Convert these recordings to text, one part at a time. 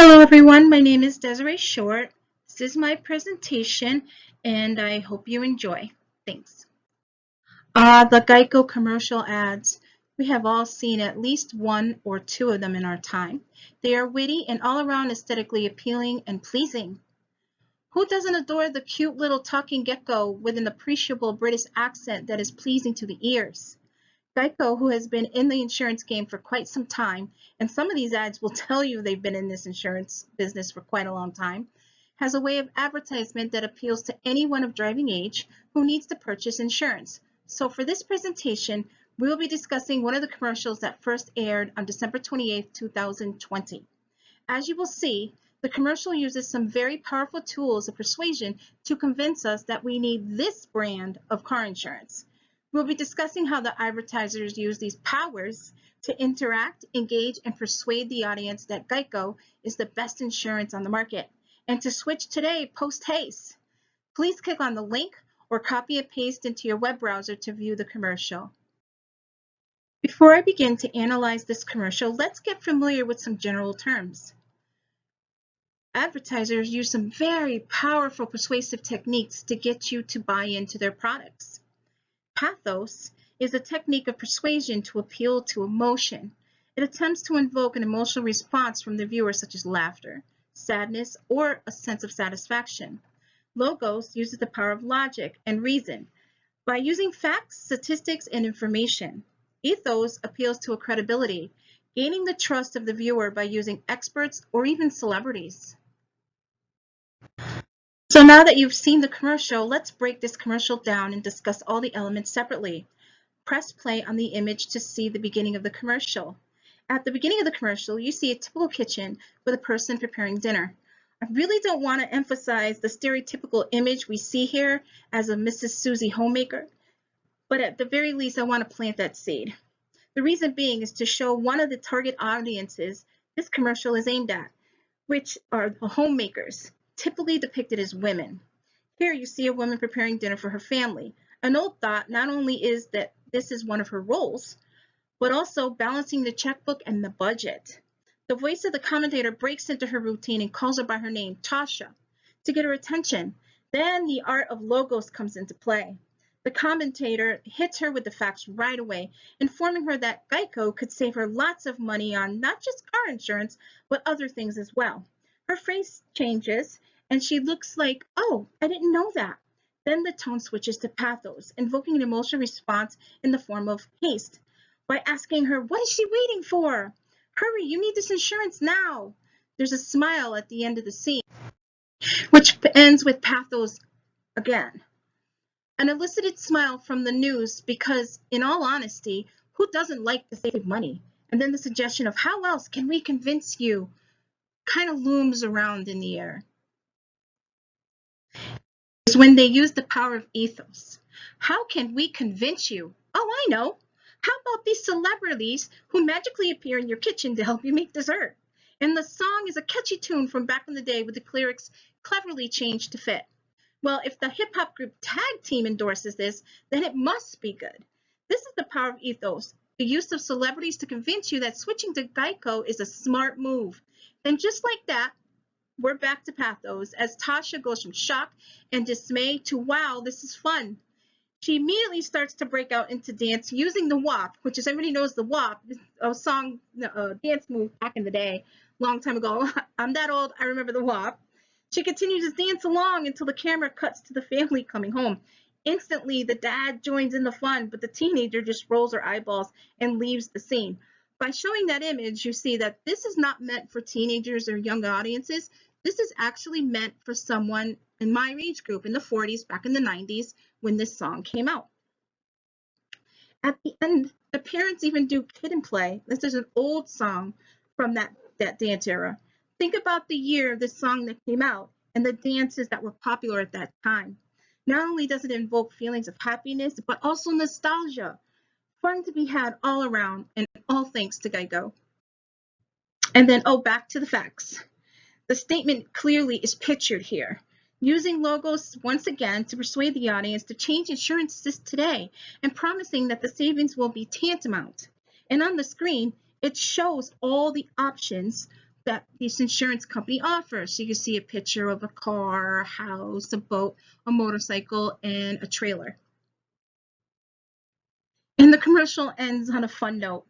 Hello everyone, my name is Desiree Short. This is my presentation and I hope you enjoy. Thanks. The Geico commercial ads. We have all seen at least one or two of them in our time. They are witty and all around aesthetically appealing and pleasing. Who doesn't adore the cute little talking gecko with an appreciable British accent that is pleasing to the ears? Geico, who has been in the insurance game for quite some time, and some of these ads will tell you they've been in this insurance business for quite a long time, has a way of advertisement that appeals to anyone of driving age who needs to purchase insurance. So for this presentation, we will be discussing one of the commercials that first aired on December 28, 2020. As you will see, the commercial uses some very powerful tools of persuasion to convince us that we need this brand of car insurance. We'll be discussing how the advertisers use these powers to interact, engage, and persuade the audience that Geico is the best insurance on the market. And to switch today, post haste. Please click on the link or copy and paste into your web browser to view the commercial. Before I begin to analyze this commercial, let's get familiar with some general terms. Advertisers use some very powerful persuasive techniques to get you to buy into their products. Pathos is a technique of persuasion to appeal to emotion. It attempts to invoke an emotional response from the viewer, such as laughter, sadness, or a sense of satisfaction. Logos uses the power of logic and reason by using facts, statistics, and information. Ethos appeals to a credibility, gaining the trust of the viewer by using experts or even celebrities. So now that you've seen the commercial, let's break this commercial down and discuss all the elements separately. Press play on the image to see the beginning of the commercial. At the beginning of the commercial, you see a typical kitchen with a person preparing dinner. I really don't want to emphasize the stereotypical image we see here as a Mrs. Susie homemaker, but at the very least, I want to plant that seed. The reason being is to show one of the target audiences this commercial is aimed at, which are the homemakers, typically depicted as women. Here you see a woman preparing dinner for her family. An old thought not only is that this is one of her roles, but also balancing the checkbook and the budget. The voice of the commentator breaks into her routine and calls her by her name, Tasha, to get her attention. Then the art of logos comes into play. The commentator hits her with the facts right away, informing her that Geico could save her lots of money on not just car insurance, but other things as well. Her face changes, and she looks like, oh, I didn't know that. Then the tone switches to pathos, invoking an emotional response in the form of haste by asking her, what is she waiting for? Hurry, you need this insurance now. There's a smile at the end of the scene, which ends with pathos again. An elicited smile from the news because, in all honesty, who doesn't like to save money? And then the suggestion of how else can we convince you kind of looms around in the air. Is when they use the power of ethos. How can we convince you? Oh, I know. How about these celebrities who magically appear in your kitchen to help you make dessert? And the song is a catchy tune from back in the day with the lyrics cleverly changed to fit. Well, if the hip hop group Tag Team endorses this, then it must be good. This is the power of ethos, the use of celebrities to convince you that switching to Geico is a smart move. And just like that, we're back to pathos as Tasha goes from shock and dismay to, wow, this is fun. She immediately starts to break out into dance using the WAP, which is everybody knows the WAP, a song, dance move back in the day, long time ago. I'm that old, I remember the WAP. She continues to dance along until the camera cuts to the family coming home. Instantly, the dad joins in the fun, but the teenager just rolls her eyeballs and leaves the scene. By showing that image, you see that this is not meant for teenagers or young audiences. This is actually meant for someone in my age group in the 40s, back in the 90s, when this song came out. At the end, the parents even do Kid and Play. This is an old song from that dance era. Think about the year this song that came out and the dances that were popular at that time. Not only does it invoke feelings of happiness, but also nostalgia. Fun to be had all around, and all thanks to Geico. And then, back to the facts. The statement clearly is pictured here. Using logos once again to persuade the audience to change insurances today and promising that the savings will be tantamount. And on the screen, it shows all the options that this insurance company offers. So you can see a picture of a car, a house, a boat, a motorcycle, and a trailer. And the commercial ends on a fun note.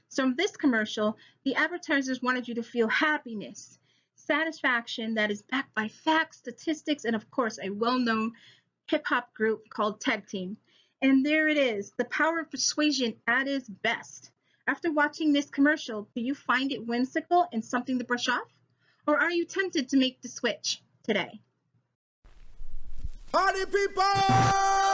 So in this commercial, the advertisers wanted you to feel happiness, satisfaction that is backed by facts, statistics, and of course, a well-known hip-hop group called Tag Team. And there it is, the power of persuasion at its best. After watching this commercial, do you find it whimsical and something to brush off? Or are you tempted to make the switch today? Party people!